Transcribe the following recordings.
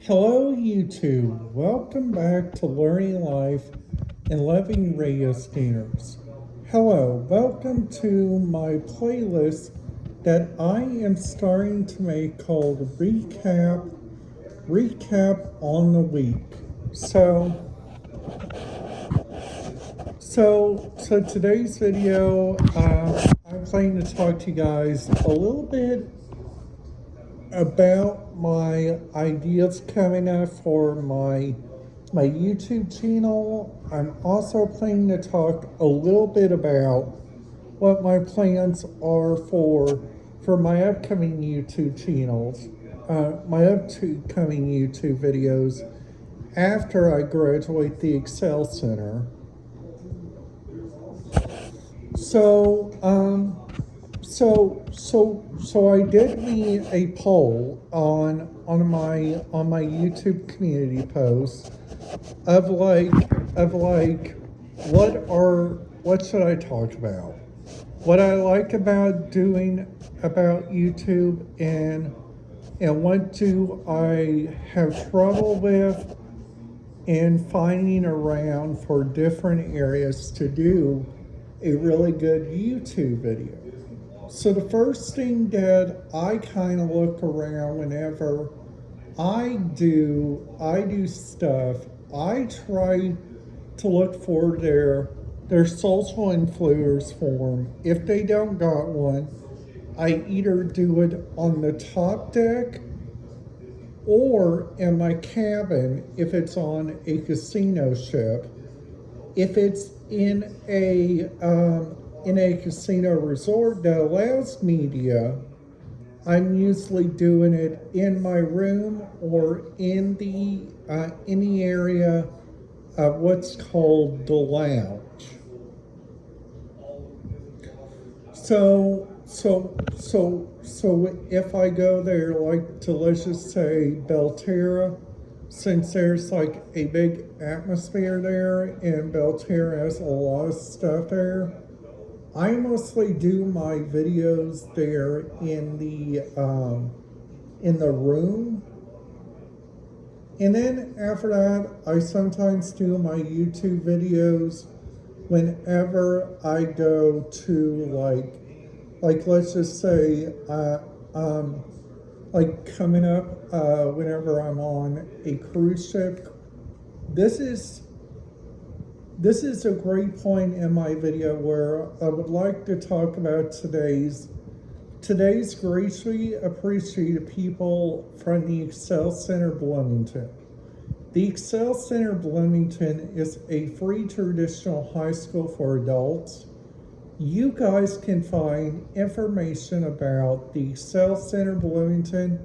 Hello, YouTube. Welcome back to Learning Life and Loving Radio Scanners. Hello, welcome to my playlist that I am starting to make called Recap on the Week. So today's video, I'm planning to talk to you guys a little bit about my ideas coming up for my YouTube channel. I'm also planning to talk a little bit about what my plans are for my upcoming YouTube channels, my upcoming YouTube videos after I graduate the Excel Center. So I did me a poll on my YouTube community post of like what should I talk about? What I like about doing about YouTube and what do I have trouble with in finding around for different areas to do a really good YouTube video. So the first thing that I kind of look around whenever I do stuff, I try to look for their social influencers form. If they don't got one, I either do it on the top deck or in my cabin if it's on a casino ship. If it's in a casino resort that allows media, I'm usually doing it in my room or in the area of what's called the lounge. So if I go there, like to, let's just say, Belterra, since there's like a big atmosphere there and Belterra has a lot of stuff there, I mostly do my videos there in the room. And then after that, I sometimes do my YouTube videos whenever I go to like let's just say like coming up whenever I'm on a cruise ship. This is a great point in my video where I would like to talk about today's greatly appreciated people from the Excel Center Bloomington. The Excel Center Bloomington is a free traditional high school for adults. You guys can find information about the Excel Center Bloomington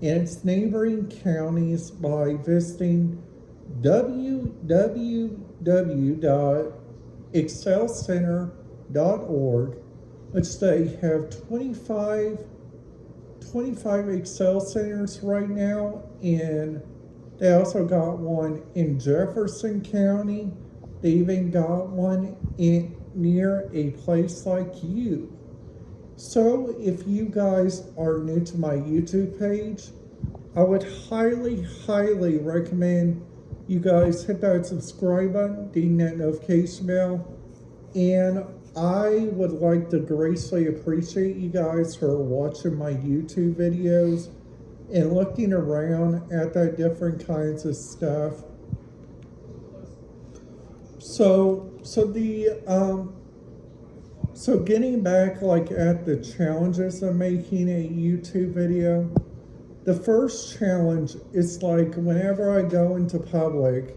and its neighboring counties by visiting www.excelcenter.org, which they have 25 Excel Centers right now, and they also got one in Jefferson County. They even got one near a place like you. So if you guys are new to my YouTube page, I would highly recommend you guys hit that subscribe button, ding that notification bell, and I would like to greatly appreciate you guys for watching my YouTube videos and looking around at that different kinds of stuff. So getting back like at the challenges of making a YouTube video, the first challenge is like whenever I go into public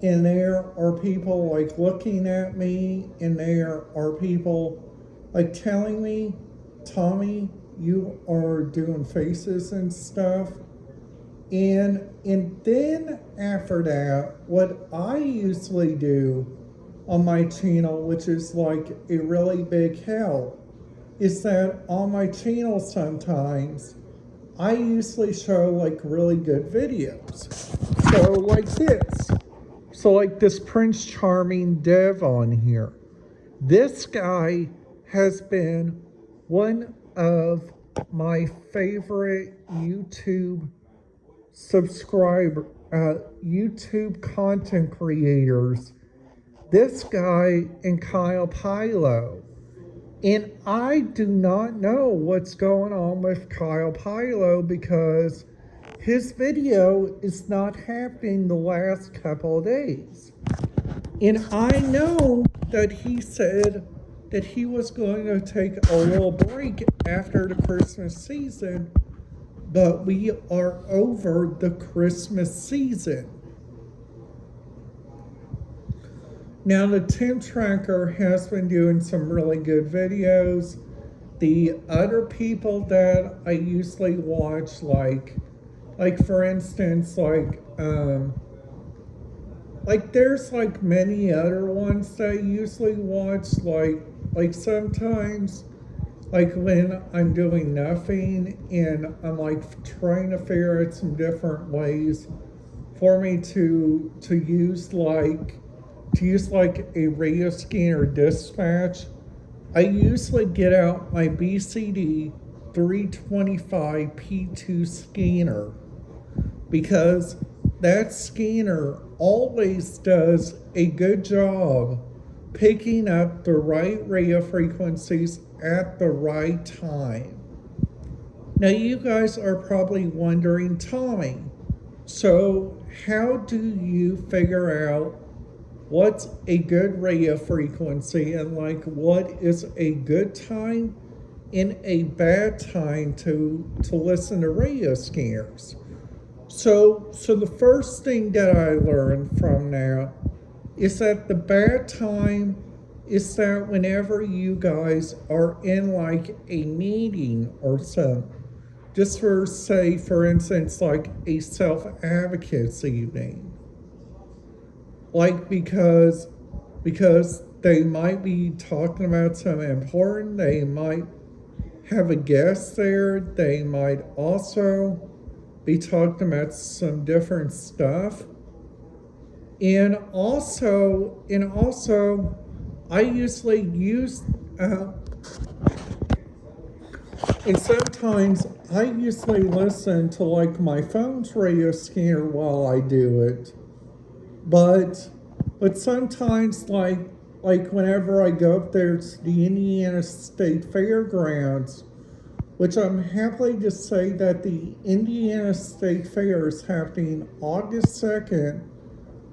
and there are people like looking at me and there are people like telling me, Tommy, you are doing faces and stuff. And then after that, what I usually do on my channel, which is like a really big help, is that on my channel sometimes I usually show like really good videos. So like this. So like this Prince Charming Dev on here. This guy has been one of my favorite YouTube subscriber, YouTube content creators, this guy and Kyle Pilo. And I do not know what's going on with Kyle Pilo because his video is not happening the last couple of days. And I know that he said that he was going to take a little break after the Christmas season, but we are over the Christmas season. Now, the Tim Tracker has been doing some really good videos. The other people that I usually watch, like for instance, there's like many other ones that I usually watch, like sometimes, like when I'm doing nothing and I'm like trying to figure out some different ways for me to use a radio scanner dispatch. I usually get out my BCD 325 P2 scanner because that scanner always does a good job picking up the right radio frequencies at the right time. Now you guys are probably wondering, Tommy, so how do you figure out what's a good radio frequency and what is a good time and a bad time to listen to radio scanners? So the first thing that I learned from now is that the bad time is that whenever you guys are in a meeting or something, just for instance, like a self-advocacy evening. Because they might be talking about something important, they might have a guest there, they might also be talking about some different stuff. And also I usually use and sometimes I usually listen to my phone's radio scanner while I do it. But sometimes whenever I go up there to the Indiana State Fairgrounds, which I'm happy to say that the Indiana State Fair is happening August 2nd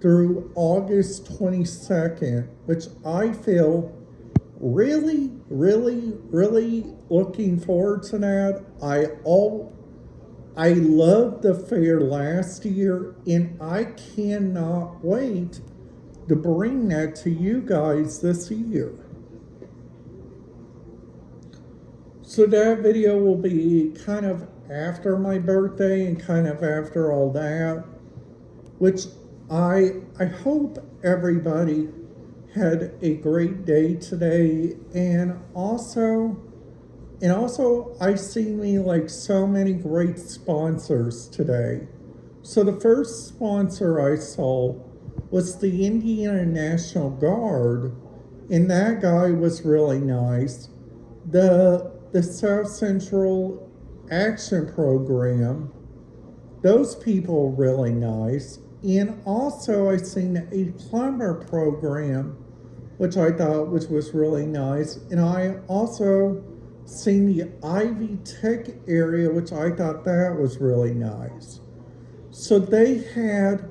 through August 22nd, which I feel really, really, really looking forward to that. I loved the fair last year, and I cannot wait to bring that to you guys this year. So that video will be kind of after my birthday and kind of after all that, which I hope everybody had a great day today, and also I seen so many great sponsors today. So the first sponsor I saw was the Indiana National Guard, and that guy was really nice. The South Central Action Program, those people were really nice. And also I seen a plumber program, which I thought was really nice. And I also seen the Ivy Tech area, which I thought that was really nice. So they had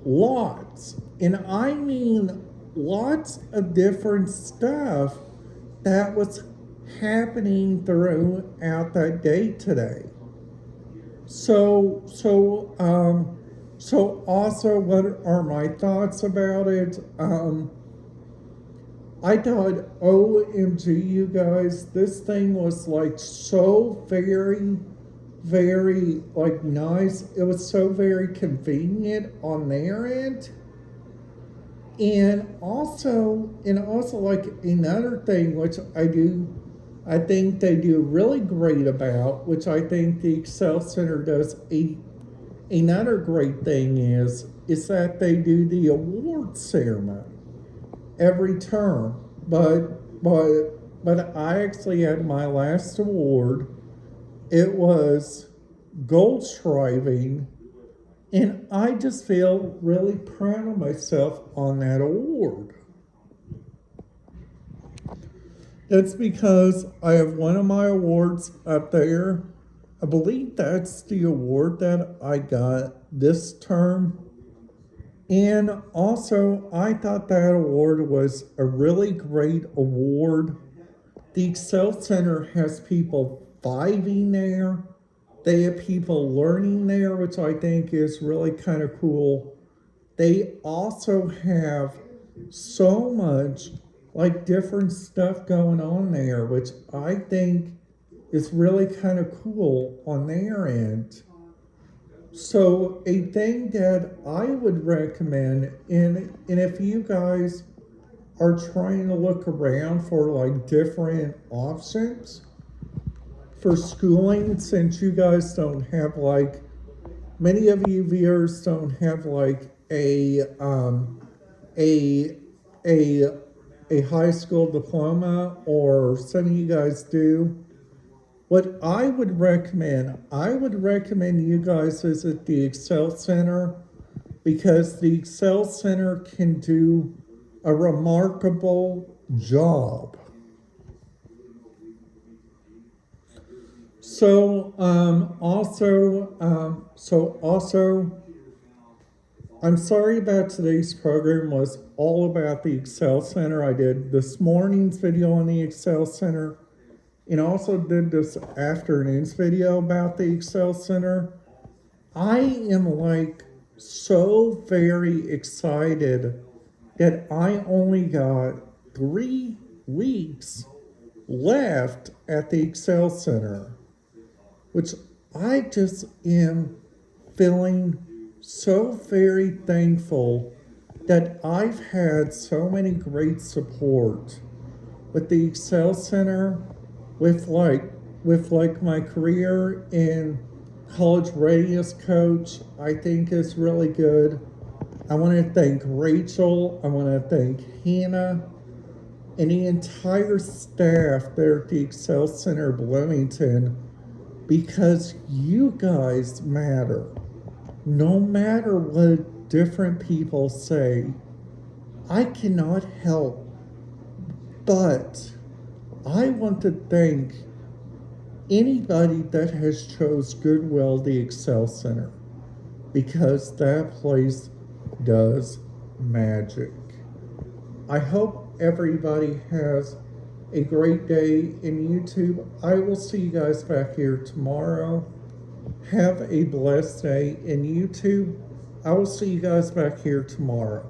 lots, and I mean lots of different stuff that was happening throughout that day today. So also, what are my thoughts about it? I thought, OMG, you guys, this thing was so very, very nice. It was so very convenient on their end. And also another thing which I think they do really great about, which I think the Excel Center does another great thing is that they do the award ceremony every term. But I actually had my last award. It was gold shriving And I just feel really proud of myself on that award. That's because I have one of my awards up there. I believe that's the award that I got this term. And also, I thought that award was a really great award. The Excel Center has people thriving there. They have people learning there, which I think is really kind of cool. They also have so much like different stuff going on there, which I think is really kind of cool on their end. So a thing that I would recommend, and if you guys are trying to look around for like different options for schooling, since you guys don't have like, many of you viewers don't have like a a high school diploma, or some of you guys do. What I would recommend you guys visit the Excel Center, because the Excel Center can do a remarkable job. So also, I'm sorry about today's program was all about the Excel Center. I did this morning's video on the Excel Center, and also did this afternoon's video about the Excel Center. I am like so very excited that I only got 3 weeks left at the Excel Center, which I just am feeling so very thankful that I've had so many great support with the Excel Center, with my career in college readiness coach. I think is really good. I want to thank Rachel. I want to thank Hannah and the entire staff there at the Excel Center Bloomington, because you guys matter. No matter what different people say, I cannot help but I want to thank anybody that has chose Goodwill, the Excel Center, because that place does magic. I hope everybody has a great day in YouTube. I will see you guys back here tomorrow. Have a blessed day in YouTube. I will see you guys back here tomorrow.